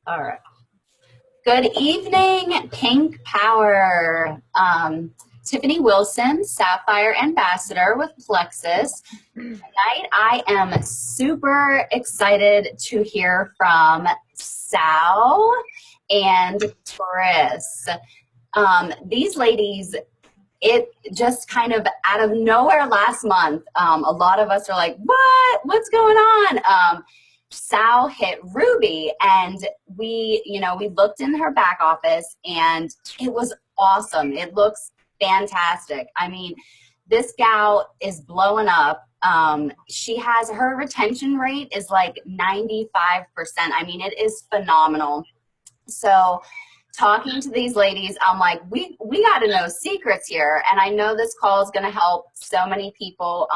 All right. Good evening, Pink Power. Tiffany Wilson, Sapphire Ambassador with Plexus. Tonight, I am super excited to hear from Sal and Chris. These ladies, it just kind of out of nowhere last month, a lot of us are like, what's going on? Sal hit Ruby, and we looked in her back office and it was awesome. It looks fantastic. I mean, this gal is blowing up. She has, her retention rate is like 95%. I mean, it is phenomenal. So talking to these ladies, I'm like, we got to know secrets here. And I know this call is going to help so many people.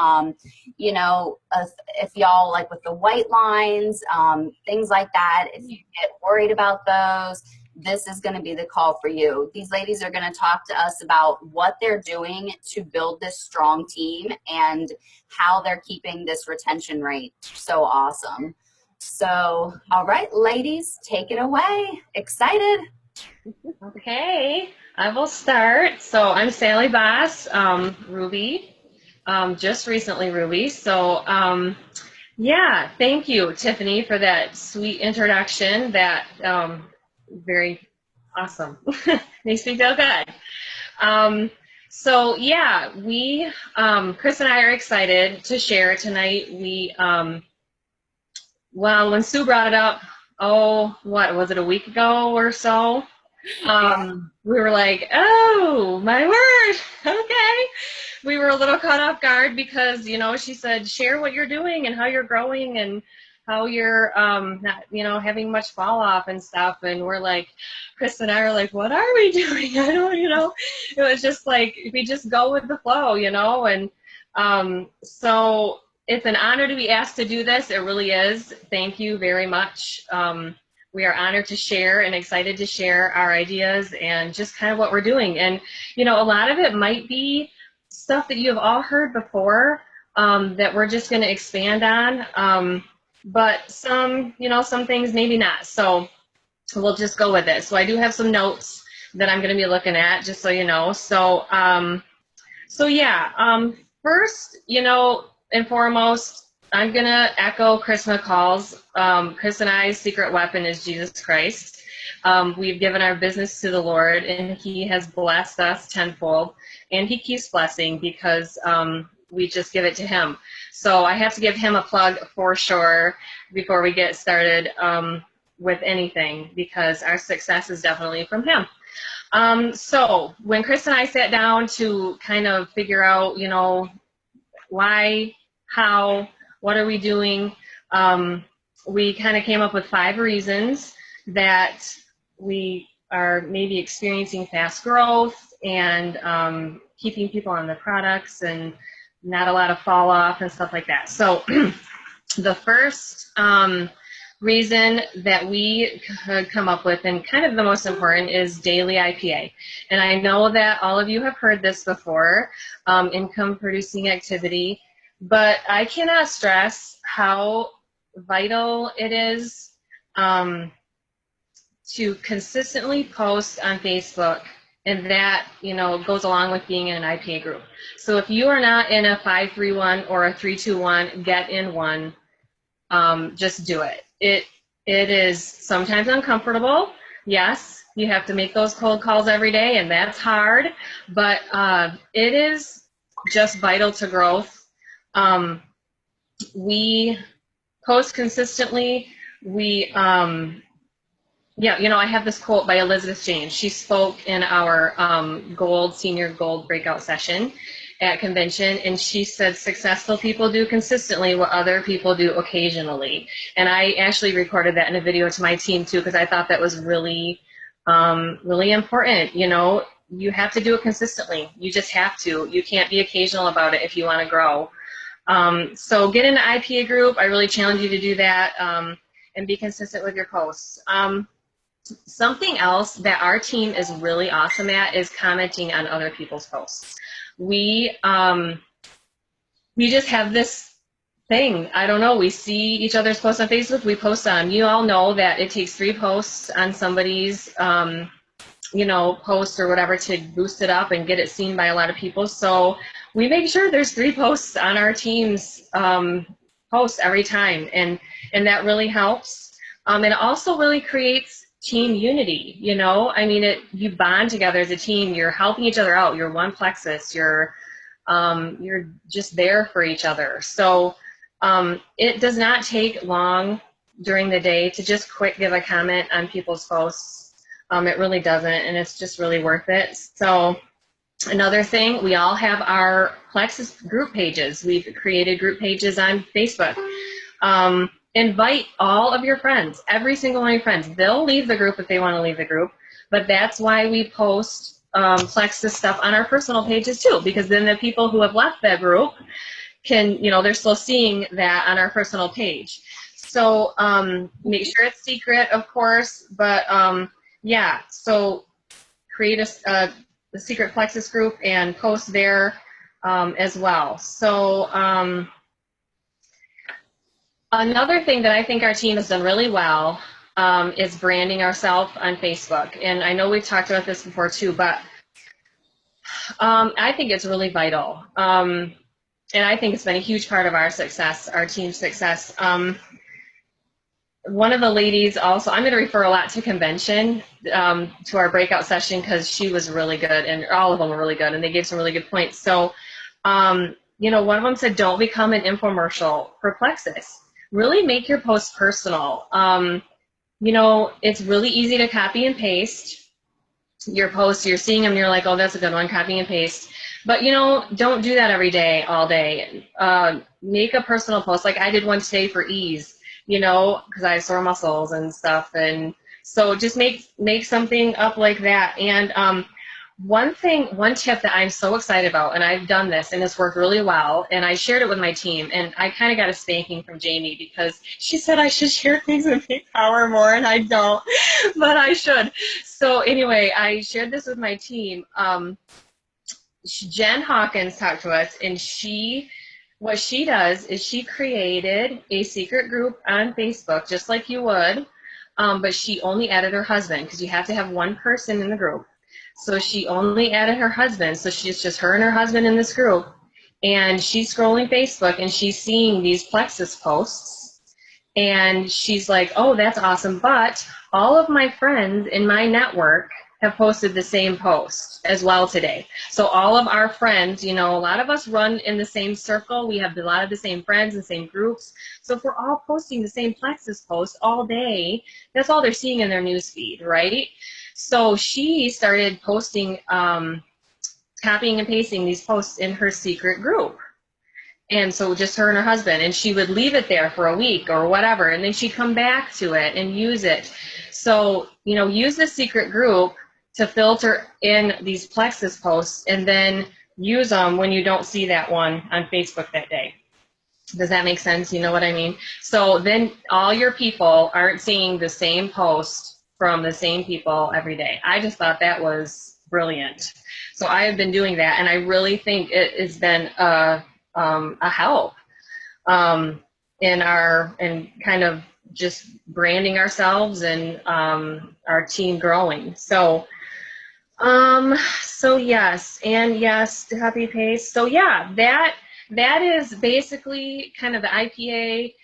If y'all like with the white lines, things like that, if you get worried about those, this is going to be the call for you. These ladies are going to talk to us about what they're doing to build this strong team and how they're keeping this retention rate so awesome. So, all right, ladies, take it away. Excited? Okay, I will start. So I'm Sally Bass, Ruby, just recently Ruby. So yeah, thank you, Tiffany, for that sweet introduction. That very awesome. Makes me feel good. So yeah, Chris and I are excited to share tonight. Well, when Sue brought it up, oh, what was it, a week ago or so? We were like, oh, my word. Okay. We were a little caught off guard because, she said, share what you're doing and how you're growing and how you're, not, having much fall off and stuff. And we're like, Chris and I are like, what are we doing? I don't, it was just like, we just go with the flow, and, so it's an honor to be asked to do this. It really is. Thank you very much. We are honored to share and excited to share our ideas and just kind of what we're doing. And, a lot of it might be stuff that you have all heard before that we're just going to expand on. But some things maybe not. So we'll just go with it. So I do have some notes that I'm going to be looking at, just so you know. So, first, and foremost, I'm going to echo Chris McCall's. Chris and I's secret weapon is Jesus Christ. We've given our business to the Lord, and he has blessed us tenfold, and he keeps blessing because we just give it to him. So I have to give him a plug for sure before we get started with anything, because our success is definitely from him. So when Chris and I sat down to kind of figure out, why, how, what are we doing, we kind of came up with 5 reasons that we are maybe experiencing fast growth and keeping people on the products and not a lot of fall off and stuff like that. So the first reason that we could come up with, and kind of the most important, is daily IPA. And I know that all of you have heard this before, income producing activity, but I cannot stress how vital it is to consistently post on Facebook, and that goes along with being in an IPA group. So if you are not in a 531 or a 321, get in one. Just do it. It is sometimes uncomfortable. Yes, you have to make those cold calls every day, and that's hard, but it is just vital to growth. We post consistently. I have this quote by Elizabeth James. She spoke in our senior gold breakout session at convention, and she said successful people do consistently what other people do occasionally. And I actually recorded that in a video to my team too, because I thought that was really really important. You have to do it consistently. You just have to. You can't be occasional about it if you want to grow. So get in an IPA group. I really challenge you to do that, and be consistent with your posts. Something else that our team is really awesome at is commenting on other people's posts. We just have this thing. I don't know. We see each other's posts on Facebook. We post on 'em. You all know that it takes 3 posts on somebody's, post or whatever to boost it up and get it seen by a lot of people. So we make sure there's 3 posts on our team's post every time, and that really helps. And it also really creates team unity. I mean, you bond together as a team. You're helping each other out. You're one plexus. You're just there for each other. So it does not take long during the day to just quick give a comment on people's posts. It really doesn't, and it's just really worth it. So another thing, we all have our Plexus group pages. We've created group pages on Facebook. Invite all of your friends, every single one of your friends. They'll leave the group if they want to leave the group, but that's why we post Plexus stuff on our personal pages too, because then the people who have left that group can, they're still seeing that on our personal page. So make sure it's secret, of course, but yeah, so create a secret Plexus group and post there as well. So another thing that I think our team has done really well is branding ourselves on Facebook. And I know we've talked about this before too, but I think it's really vital. And I think it's been a huge part of our success, our team's success. One of the ladies also, I'm going to refer a lot to Convention, to our breakout session, because she was really good, and all of them were really good, and they gave some really good points. So, one of them said, don't become an infomercial for Plexus. Really make your posts personal. It's really easy to copy and paste your posts. You're seeing them, you're like, oh, that's a good one, copy and paste. But, don't do that every day, all day. Make a personal post. Like I did one today for ease, because I have sore muscles and stuff. And so just make something up like that. And one tip that I'm so excited about, and I've done this and it's worked really well, and I shared it with my team, and I kind of got a spanking from Jamie because she said I should share things with Big Power more, and I don't, but I should. So anyway, I shared this with my team. Jen Hawkins talked to us, and what she does is she created a secret group on Facebook, just like you would, but she only added her husband, because you have to have one person in the group. So she only added her husband, so she's just her and her husband in this group, and she's scrolling Facebook, and she's seeing these Plexus posts, and she's like, oh, that's awesome, but all of my friends in my network have posted the same post as well today. So all of our friends, a lot of us run in the same circle. We have a lot of the same friends and same groups. So if we're all posting the same Plexus post all day, that's all they're seeing in their newsfeed, right? So she started posting, copying and pasting these posts in her secret group. And so just her and her husband, and she would leave it there for a week or whatever, and then she'd come back to it and use it. So, use the secret group to filter in these Plexus posts, and then use them when you don't see that one on Facebook that day. Does that make sense? You know what I mean? So then all your people aren't seeing the same post from the same people every day. I just thought that was brilliant. So I have been doing that, and I really think it has been a help in kind of just branding ourselves and our team growing. So yes, and yes, to copy paste. So yeah, that is basically kind of the IPA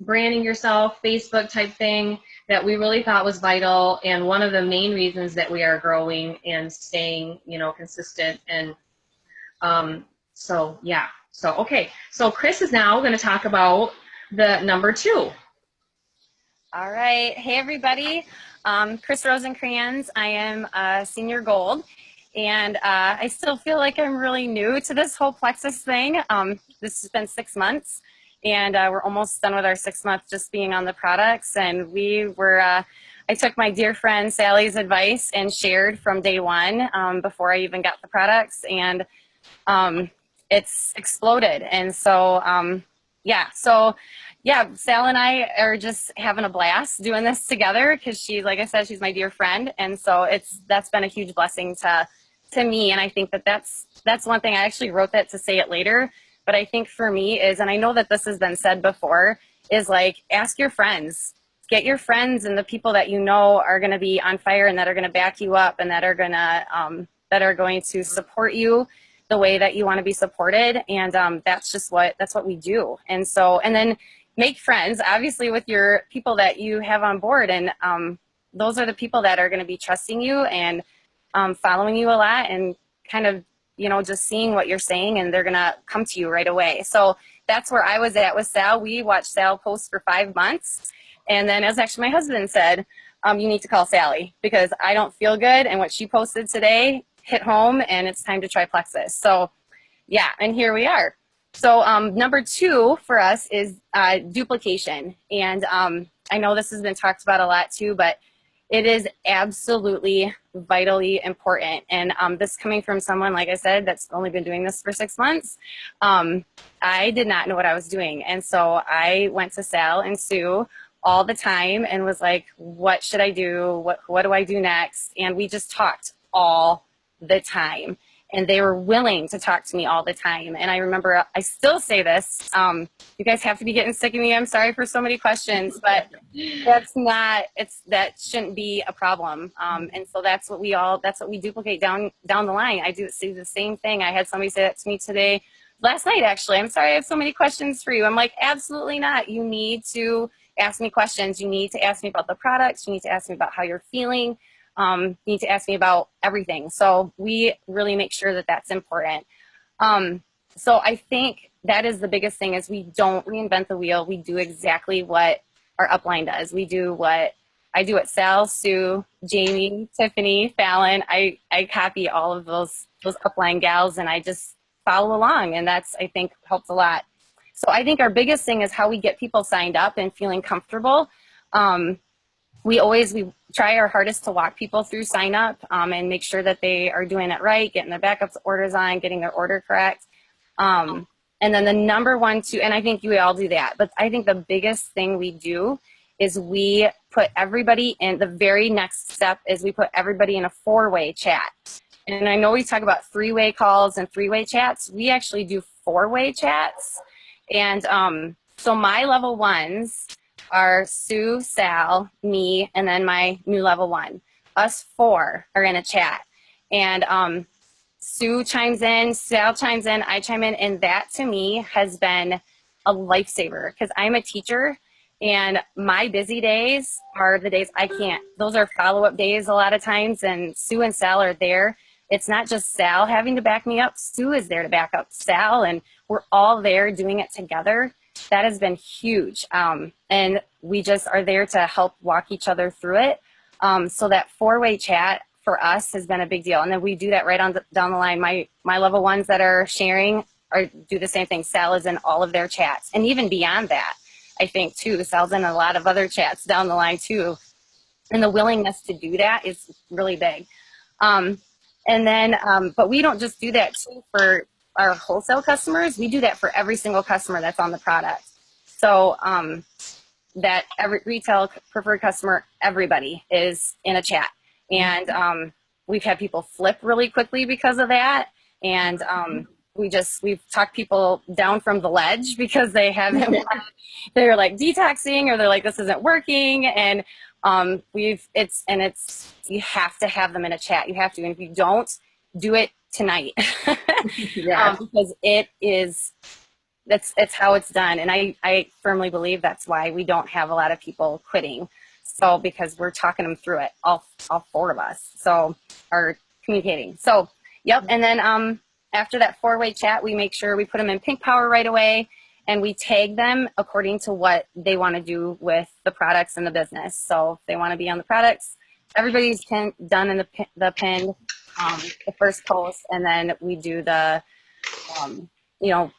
branding yourself Facebook type thing that we really thought was vital, and one of the main reasons that we are growing and staying, consistent. And so yeah. So okay. So Chris is now going to talk about the number 2. All right. Hey, everybody. Chris Rosencrans. I am a senior gold, and I still feel like I'm really new to this whole Plexus thing. This has been 6 months, and we're almost done with our 6 months just being on the products. And I took my dear friend Sally's advice and shared from day one before I even got the products, and it's exploded. And so, yeah, Sal and I are just having a blast doing this together, because like I said, she's my dear friend. And so that's been a huge blessing to me. And I think that's one thing. I actually wrote that to say it later, But I think for me is, and I know that this has been said before, is like, ask your friends. Get your friends and the people that you know are going to be on fire and that are going to back you up and that are going to support you the way that you want to be supported. And that's what we do. And so, and then make friends, obviously, with your people that you have on board. And those are the people that are going to be trusting you and following you a lot and kind of, just seeing what you're saying, and they're going to come to you right away. So that's where I was at with Sal. We watched Sal post for 5 months. And then, as actually my husband said, you need to call Sally because I don't feel good. And what she posted today hit home, and it's time to try Plexus. So yeah, and here we are. So number 2 for us is duplication. And I know this has been talked about a lot too, but it is absolutely vitally important. And this coming from someone, like I said, that's only been doing this for 6 months, I did not know what I was doing. And so I went to Sal and Sue all the time and was like, what should I do? What do I do next? And we just talked all the time. And they were willing to talk to me all the time. And I remember, I still say this, you guys have to be getting sick of me. I'm sorry for so many questions, but that shouldn't be a problem. And so that's what we duplicate down the line. I do see the same thing. I had somebody say that to me today, last night, actually. I'm sorry, I have so many questions for you. I'm like, absolutely not. You need to ask me questions. You need to ask me about the products. You need to ask me about how you're feeling. You need to ask me about everything. So we really make sure that that's important. So I think that is the biggest thing is we don't reinvent the wheel. We do exactly what our upline does. We do what I do at Sal, Sue, Jamie, Tiffany, Fallon. I copy all of those upline gals and I just follow along, and that's, I think, helps a lot. So I think our biggest thing is how we get people signed up and feeling comfortable. We try our hardest to walk people through sign up and make sure that they are doing it right, getting their backup orders on, getting their order correct. And then the number 1, 2, and I think you all do that, but I think the biggest thing we do is we put everybody in, the very next step is we put everybody in a 4-way chat. And I know we talk about 3-way calls and 3-way chats. We actually do 4-way chats. And so my level 1s are Sue, Sal, me, and then my new level 1. Us 4 are in a chat. And Sue chimes in, Sal chimes in, I chime in, and that to me has been a lifesaver because I'm a teacher and my busy days are the days I can't. Those are follow-up days a lot of times, and Sue and Sal are there. It's not just Sal having to back me up. Sue is there to back up Sal, and we're all there doing it together. That has been huge. And we just are there to help walk each other through it. So that 4-way chat for us has been a big deal. And then we do that right on down the line. My level 1s that are sharing do the same thing. Sal is in all of their chats. And even beyond that, I think too, Sal's in a lot of other chats down the line too. And the willingness to do that is really big. And then, but we don't just do that too for our wholesale customers. We do that for every single customer that's on the product. So that every retail preferred customer, everybody is in a chat. And we've had people flip really quickly because of that. And we've talked people down from the ledge because they haven't, they're like detoxing or they're like, this isn't working. And you have to have them in a chat. You have to. And if you don't, do it tonight. Because it's how it's done. And I firmly believe that's why we don't have a lot of people quitting. So, because we're talking them through it, all 4 of us, so are communicating. So, yep. And then after that 4-way chat, we make sure we put them in Pink Power right away, and we tag them according to what they want to do with the products and the business. So if they want to be on the products, everybody's done in the pinned, the first post, and then we do the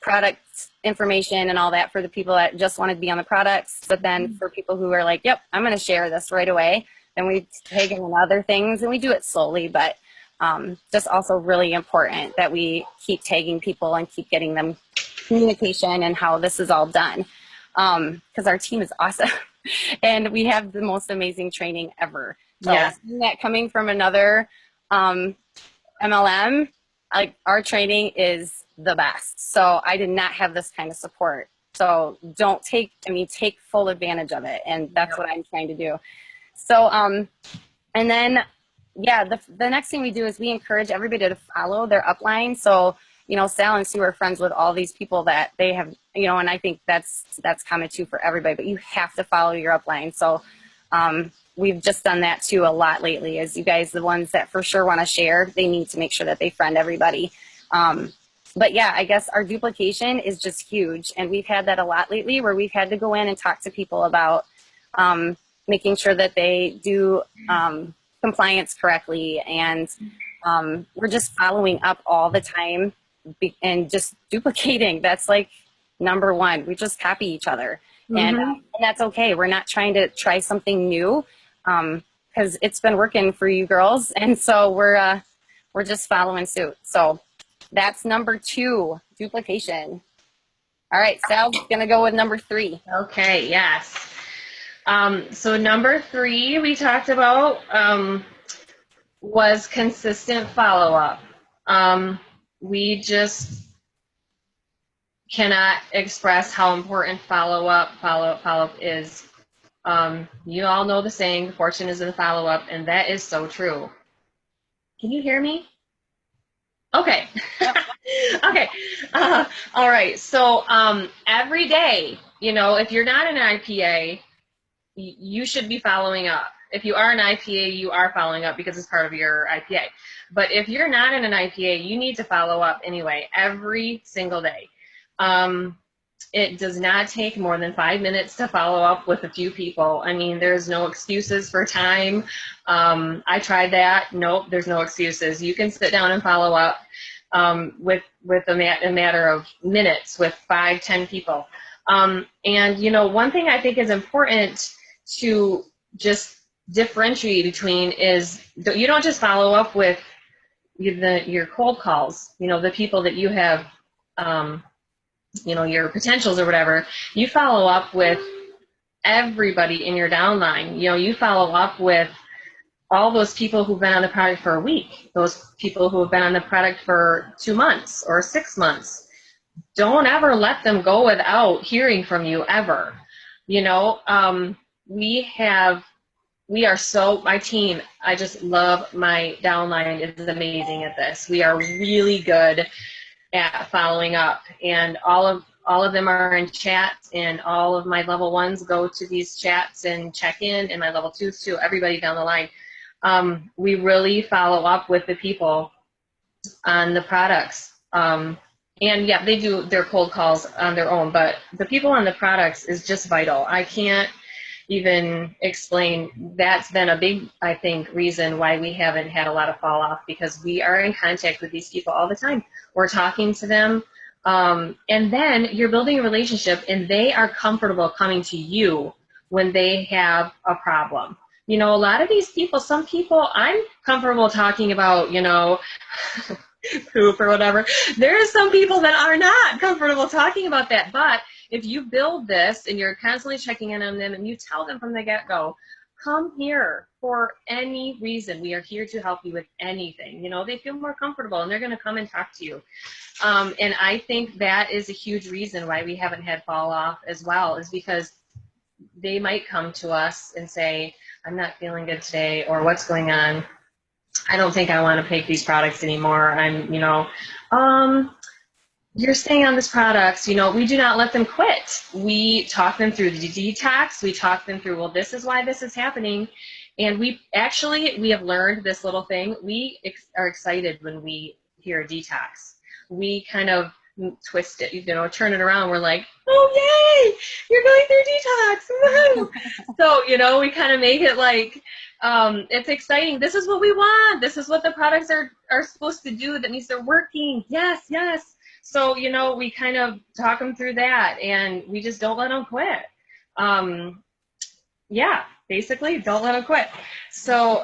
product information and all that for the people that just want to be on the products. But then for people who are like, yep, I'm going to share this right away, then we take them in other things, and we do it slowly, but just also really important that we keep tagging people and keep getting them communication and how this is all done. Because our team is awesome and we have the most amazing training ever. So that coming from another MLM, like our training is the best. So I did not have this kind of support. So take full advantage of it. And that's what I'm trying to do. So, and then, yeah, the next thing we do is we encourage everybody to follow their upline. So, you know, Sal and Sue are friends with all these people that they have, you know, and I think that's common too for everybody, but you have to follow your upline. So, we've just done that too a lot lately, as you guys, the ones that for sure want to share, they need to make sure that they friend everybody. But yeah, I guess our duplication is just huge. And we've had that a lot lately where we've had to go in and talk to people about making sure that they do compliance correctly. And we're just following up all the time and just duplicating. That's like number one. We just copy each other. And that's okay. We're not trying to try something new because it's been working for you girls. And so we're just following suit. So that's number 2, duplication. All right, Sal's gonna go with number 3. Okay, yes. So number 3 we talked about was consistent follow-up. We just cannot express how important follow-up is. You all know the saying, fortune is in the follow-up, and that is so true. Can you hear me? Okay. Yep. Okay. All right. So every day, you know, if you're not an IPA, you should be following up. If you are an IPA, you are following up because it's part of your IPA. But if you're not in an IPA, you need to follow up anyway, every single day. It does not take more than 5 minutes to follow up with a few people. I mean, there's no excuses for time. I tried that. Nope, there's no excuses. You can sit down and follow up with a matter of minutes with 5-10 people. And, you know, one thing I think is important to just differentiate between is you don't just follow up with your cold calls, you know, the people that you have, you know, your potentials or whatever. You follow up with everybody in your downline. You know, you follow up with all those people who've been on the product for a week, those people who have been on the product for 2 months or 6 months. Don't ever let them go without hearing from you ever. You know, my team, I just love my downline is amazing at this. We are really good at following up, and all of them are in chat, and all of my level 1s go to these chats and check in, and my level 2s too, everybody down the line. We really follow up with the people on the products. And yeah, they do their cold calls on their own, but the people on the products is just vital. I can't even explain. That's been a big, I think, reason why we haven't had a lot of fall off, because we are in contact with these people all the time. We're talking to them, and then you're building a relationship, and they are comfortable coming to you when they have a problem. You know, a lot of these people, some people I'm comfortable talking about, you know, poop or whatever. There are some people that are not comfortable talking about that. But if you build this and you're constantly checking in on them and you tell them from the get-go, come here for any reason. We are here to help you with anything. You know, they feel more comfortable and they're going to come and talk to you. And I think that is a huge reason why we haven't had fall off as well, is because they might come to us and say, I'm not feeling good today, or what's going on? I don't think I want to take these products anymore. I'm, you know, you're staying on this products. You know, we do not let them quit. We talk them through the detox. We talk them through, well, this is why this is happening. And we have learned this little thing. We are excited when we hear a detox. We kind of twist it, you know, turn it around. We're like, oh, yay, you're going through detox. Woo-hoo. So, you know, we kind of make it like, it's exciting. This is what we want. This is what the products are supposed to do. That means they're working. Yes, yes. So, you know, we kind of talk them through that, and we just don't let them quit. Yeah, basically, don't let them quit. So,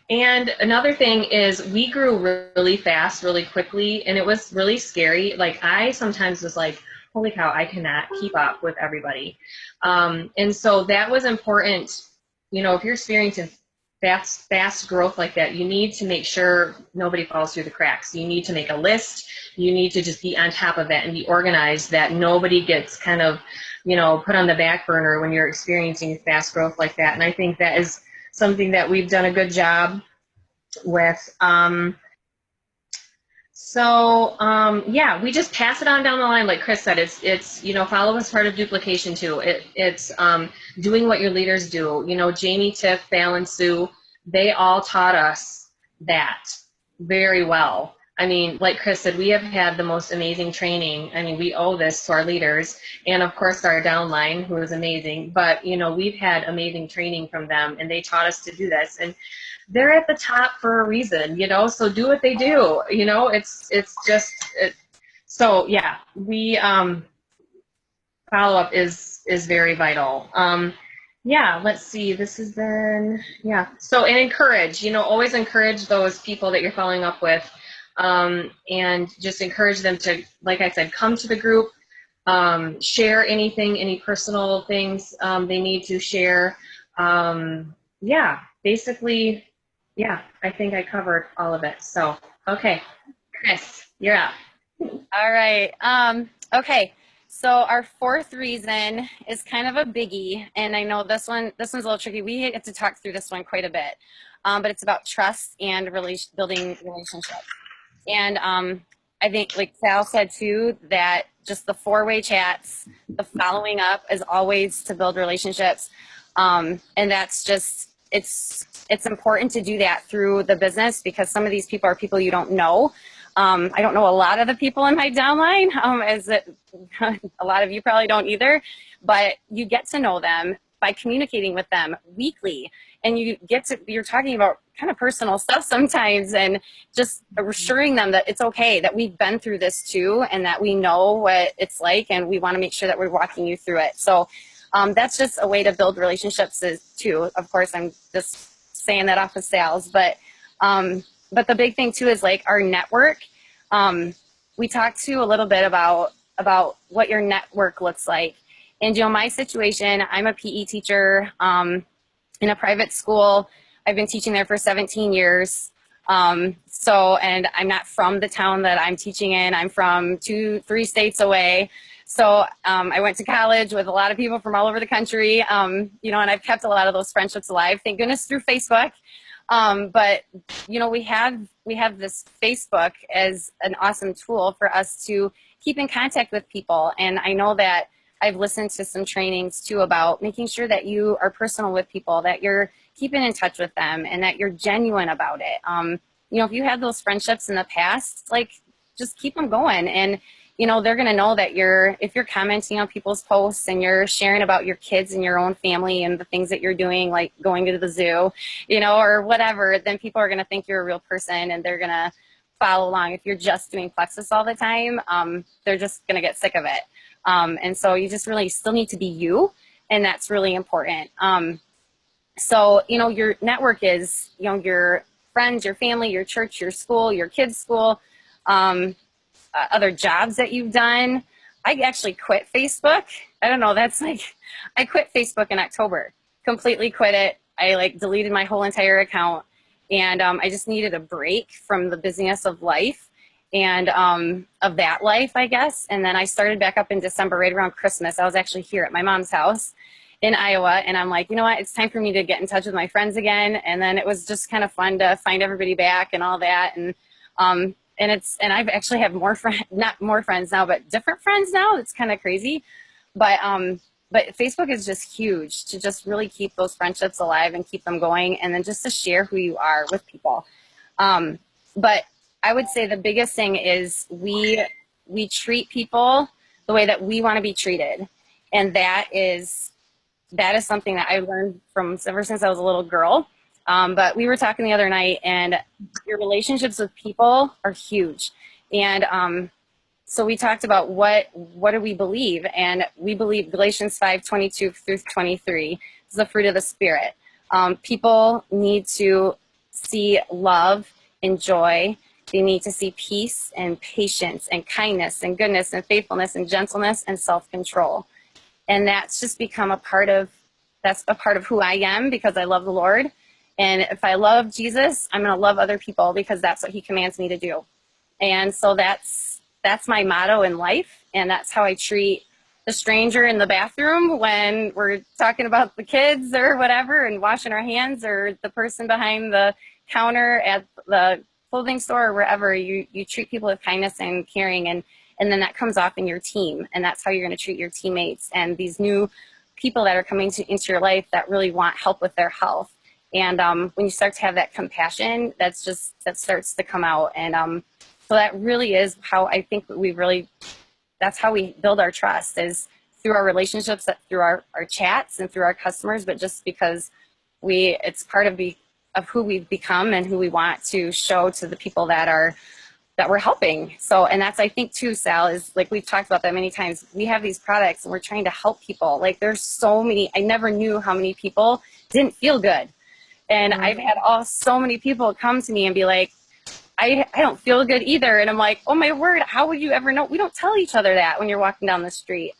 and another thing is we grew really fast, really quickly, and it was really scary. Like, I sometimes was like, holy cow, I cannot keep up with everybody. And so that was important. You know, if you're experiencing fast growth like that, you need to make sure nobody falls through the cracks. You need to make a list. You need to just be on top of that and be organized, that nobody gets kind of, put on the back burner when you're experiencing fast growth like that. And I think that is something that we've done a good job with. Yeah, we just pass it on down the line. Like Chris said, it's follow is part of duplication too. It's doing what your leaders do. Jamie, Tiff, Val, and Sue, they all taught us that very well. I mean, like Chris said, we have had the most amazing training. I mean, we owe this to our leaders and, of course, our downline, who is amazing. But, we've had amazing training from them, and they taught us to do this. And they're at the top for a reason, so do what they do. It's just so yeah. We follow up is very vital. Yeah, let's see. This has been So, and encourage. Always encourage those people that you're following up with, and just encourage them to, like I said, come to the group, share any personal things they need to share. Basically. Yeah, I think I covered all of it. So, okay, Chris, you're up. All right. Okay. So our fourth reason is kind of a biggie, and I know this one's a little tricky. We get to talk through this one quite a bit, but it's about trust and building relationships. And I think, like Sal said too, that just the four-way chats, the following up is always to build relationships, and that's just it's important to do that through the business, because some of these people are people you don't know. I don't know a lot of the people in my downline, as a lot of you probably don't either, but you get to know them by communicating with them weekly, and you're talking about kind of personal stuff sometimes, and just assuring them that it's okay, that we've been through this too, and that we know what it's like, and we want to make sure that we're walking you through it. So that's just a way to build relationships too. Of course, I'm just saying that off of sales, but the big thing too is like our network. We talked to a little bit about what your network looks like. And my situation, I'm a PE teacher in a private school. I've been teaching there for 17 years. And I'm not from the town that I'm teaching in. I'm from 2-3 states away. So I went to college with a lot of people from all over the country, and I've kept a lot of those friendships alive, thank goodness, through Facebook. But we have this Facebook as an awesome tool for us to keep in contact with people. And I know that I've listened to some trainings too about making sure that you are personal with people, that you're keeping in touch with them, and that you're genuine about it. If you had those friendships in the past, like, just keep them going. And they're going to know that if you're commenting on people's posts and you're sharing about your kids and your own family and the things that you're doing, like going to the zoo, or whatever, then people are going to think you're a real person, and they're going to follow along. If you're just doing Plexus all the time, they're just going to get sick of it. And so you just really still need to be you, and that's really important. So, your network is, your friends, your family, your church, your school, your kids' school, other jobs that you've done. I actually quit Facebook. I don't know, I quit Facebook in October, completely quit it. I deleted my whole entire account, and I just needed a break from the busyness of life and of that life, I guess. And then I started back up in December, right around Christmas. I was actually here at my mom's house in Iowa, and I'm like, you know what, it's time for me to get in touch with my friends again. And then it was just kind of fun to find everybody back and all that. And I've actually have not more friends now, but different friends now. It's kind of crazy. But Facebook is just huge to just really keep those friendships alive and keep them going, and then just to share who you are with people. But I would say the biggest thing is we treat people the way that we want to be treated. And that is something that I learned from ever since I was a little girl. But we were talking the other night, and your relationships with people are huge. And so we talked about what do we believe? And we believe Galatians 5:22-23 is the fruit of the Spirit. People need to see love and joy. They need to see peace and patience and kindness and goodness and faithfulness and gentleness and self-control. And that's just become a part of who I am, because I love the Lord. And if I love Jesus, I'm going to love other people because that's what he commands me to do. And so that's my motto in life. And that's how I treat the stranger in the bathroom when we're talking about the kids or whatever and washing our hands, or the person behind the counter at the clothing store or wherever. You treat people with kindness and caring, and then that comes off in your team. And that's how you're going to treat your teammates and these new people that are coming into your life that really want help with their health. And when you start to have that compassion, that starts to come out. And so that really is how I think that's how we build our trust, is through our relationships, through our chats and through our customers, but just because it's part of who we've become and who we want to show to the people that we're helping. So, and that's, I think too, Sal, is like, we've talked about that many times. We have these products and we're trying to help people. Like, there's so many, I never knew how many people didn't feel good. And I've had so many people come to me and be like, I don't feel good either. And I'm like, oh my word, how would you ever know? We don't tell each other that when you're walking down the street.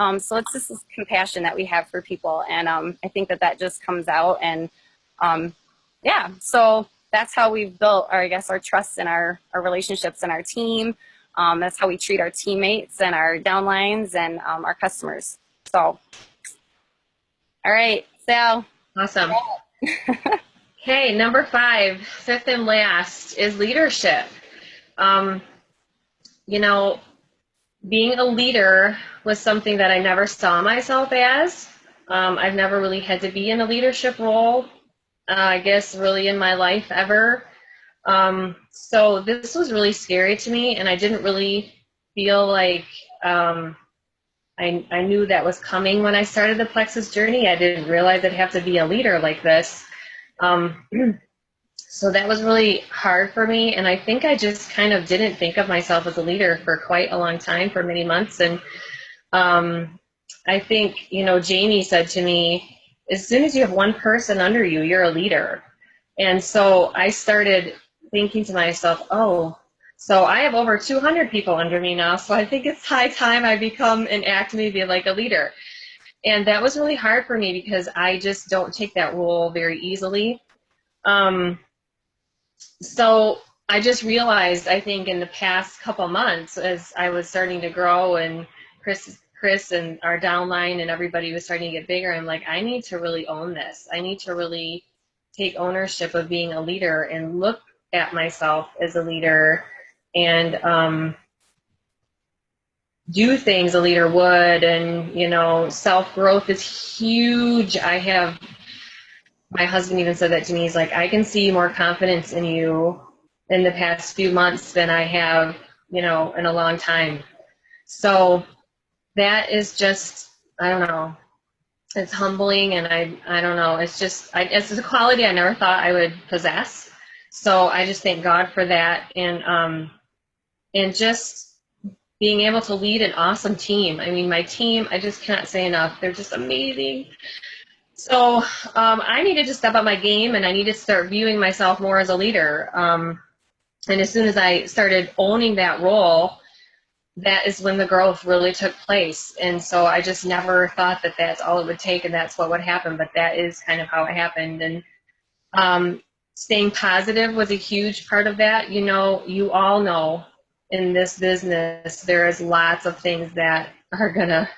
So it's just this compassion that we have for people. And I think that just comes out. And yeah, so that's how we've built our trust and our relationships and our team. That's how we treat our teammates and our downlines and our customers. So, all right, Sal. Awesome. Okay, number 5, fifth and last, is leadership. You know, being a leader was something that I never saw myself as. I've never really had to be in a leadership role, I guess, really in my life ever. So this was really scary to me, and I didn't really feel like I knew that was coming when I started the Plexus journey. I didn't realize I'd have to be a leader like this. So that was really hard for me, and I think I just kind of didn't think of myself as a leader for quite a long time, for many months. And I think, Jamie said to me, as soon as you have one person under you, you're a leader. And so I started thinking to myself, oh, so I have over 200 people under me now, so I think it's high time I become and act maybe like a leader. And that was really hard for me because I just don't take that role very easily. So I just realized, I think, in the past couple months, as I was starting to grow and Chris and our downline and everybody was starting to get bigger, I'm like, I need to really own this. I need to really take ownership of being a leader and look at myself as a leader and do things a leader would. And, self-growth is huge. My husband even said that to me. He's like, I can see more confidence in you in the past few months than I have, in a long time. So that is just, I don't know, it's humbling, and I don't know, it's a quality I never thought I would possess. So I just thank God for that, and just being able to lead an awesome team. I mean, my team, I just cannot say enough. They're just amazing. So I needed to step up my game, and I needed to start viewing myself more as a leader. And as soon as I started owning that role, that is when the growth really took place. And so I just never thought that that's all it would take and that's what would happen, but that is kind of how it happened. And staying positive was a huge part of that. You all know in this business, there is lots of things that are going to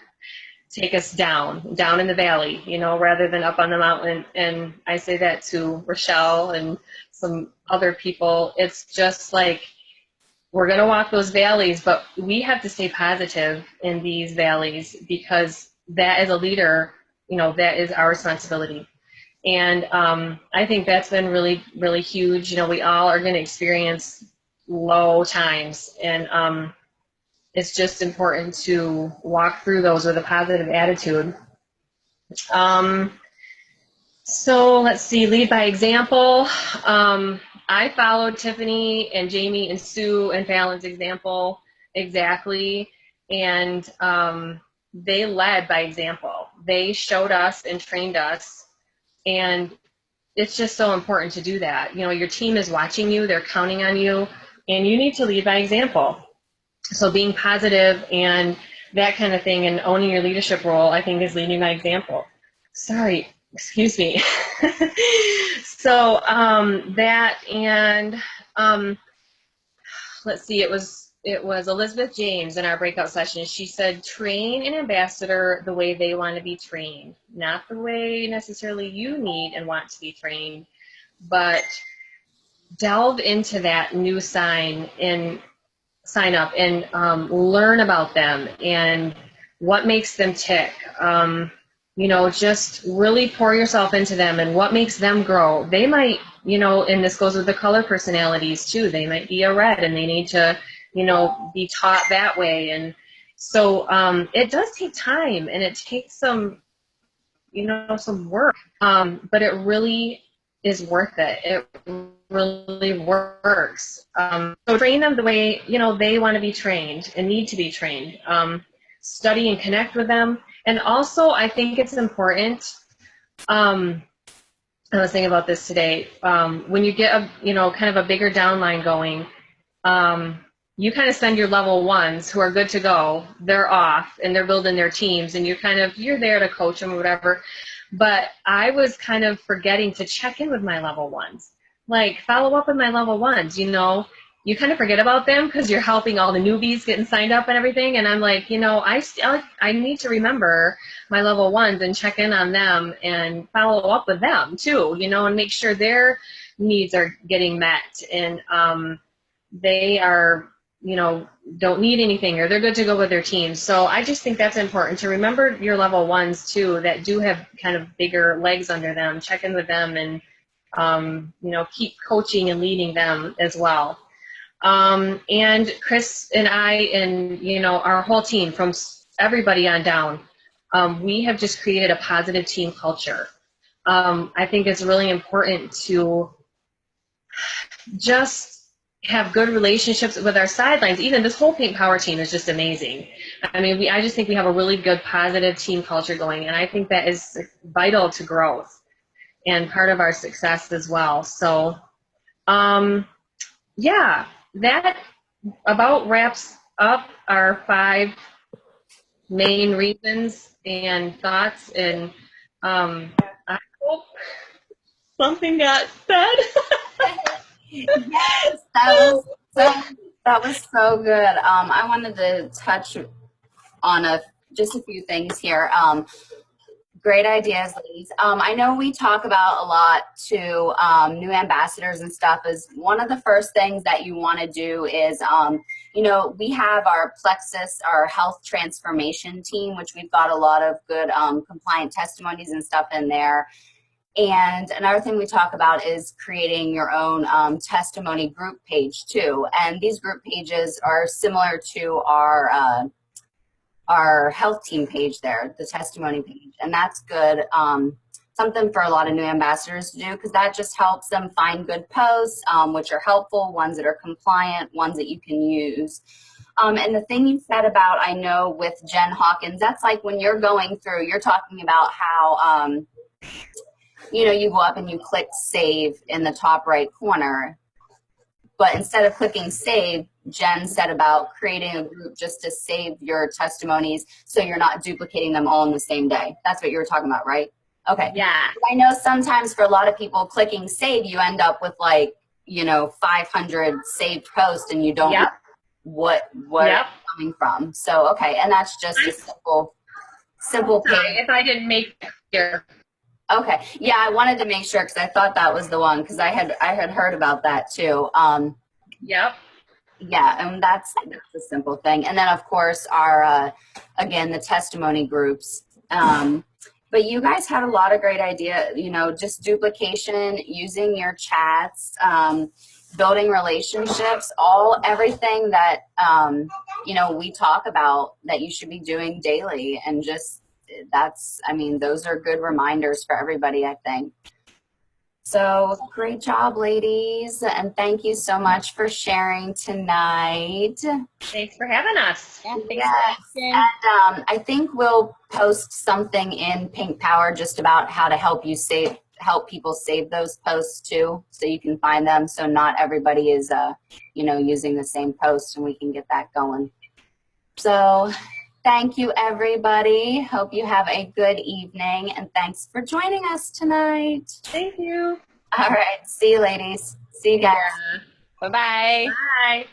take us down in the valley, rather than up on the mountain. And I say that to Rochelle and some other people. It's just like, we're going to walk those valleys, but we have to stay positive in these valleys, because that, as a leader, that is our responsibility. And I think that's been really, really huge. We all are going to experience low times, and it's just important to walk through those with a positive attitude. So let's see, lead by example. I followed Tiffany and Jamie and Sue and Fallon's example exactly, and they led by example. They showed us and trained us, and it's just so important to do that. Your team is watching you, they're counting on you, and you need to lead by example. So being positive and that kind of thing, and owning your leadership role, I think, is leading by example. Sorry, excuse me. So that and let's see, it was Elizabeth James in our breakout session. She said, train an ambassador the way they want to be trained, not the way necessarily you need and want to be trained, but delve into that new sign up and learn about them and what makes them tick. Just really pour yourself into them and what makes them grow. They might, and this goes with the color personalities too. They might be a red and they need to, be taught that way. And so it does take time and it takes some work, but it really is worth it. It really works. So train them the way, they want to be trained and need to be trained. Study and connect with them. And also, I think it's important, I was thinking about this today, when you get kind of a bigger downline going, you kind of send your level ones who are good to go, they're off and they're building their teams and you're there to coach them or whatever. But I was kind of forgetting to check in with my level ones, like follow up with my level ones. You kind of forget about them because you're helping all the newbies getting signed up and everything. And I'm like, I need to remember my level ones and check in on them and follow up with them too, and make sure their needs are getting met and they are, don't need anything or they're good to go with their teams. So I just think that's important to remember your level ones too that do have kind of bigger legs under them. Check in with them and, keep coaching and leading them as well. And Chris and I and, our whole team from everybody on down, we have just created a positive team culture. I think it's really important to just have good relationships with our sidelines. Even this whole Pink Power team is just amazing. I mean, I just think we have a really good positive team culture going, and I think that is vital to growth and part of our success as well. So, yeah, that about wraps up our 5 main reasons and thoughts, and I hope something got said. Yes, that was so good. I wanted to touch on just a few things here. Great ideas, ladies. I know we talk about a lot to new ambassadors and stuff. Is one of the first things that you want to do is, we have our Plexus, our health transformation team, which we've got a lot of good compliant testimonies and stuff in there. And another thing we talk about is creating your own testimony group page too. And these group pages are similar to our health team page there, the testimony page. And that's good, something for a lot of new ambassadors to do, because that just helps them find good posts, which are helpful, ones that are compliant, ones that you can use. And the thing you said about, I know with Jen Hawkins, that's like when you're going through, you're talking about how, you go up and you click save in the top right corner. But instead of clicking save, Jen said about creating a group just to save your testimonies so you're not duplicating them all in the same day. That's what you were talking about, right? Okay. Yeah. I know sometimes for a lot of people clicking save, you end up with 500 saved posts and you don't know what it's coming from. So, okay. And that's just a simple page. Sorry if I didn't make it clear. Okay. Yeah, I wanted to make sure because I thought that was the one because I had heard about that too. Yep. Yeah, and that's a simple thing. And then of course our again the testimony groups. But you guys had a lot of great ideas. Just duplication, using your chats, building relationships, everything that we talk about that you should be doing daily, and just. Those are good reminders for everybody, I think. So great job, ladies. And thank you so much for sharing tonight. Thanks for having us. Yeah, thanks Yes. And I think we'll post something in Pink Power just about how to help people save those posts too, so you can find them. So not everybody is, using the same post, and we can get that going. So thank you, everybody. Hope you have a good evening, and thanks for joining us tonight. Thank you. All right. See you, ladies. See you guys. Yeah. Bye-bye. Bye.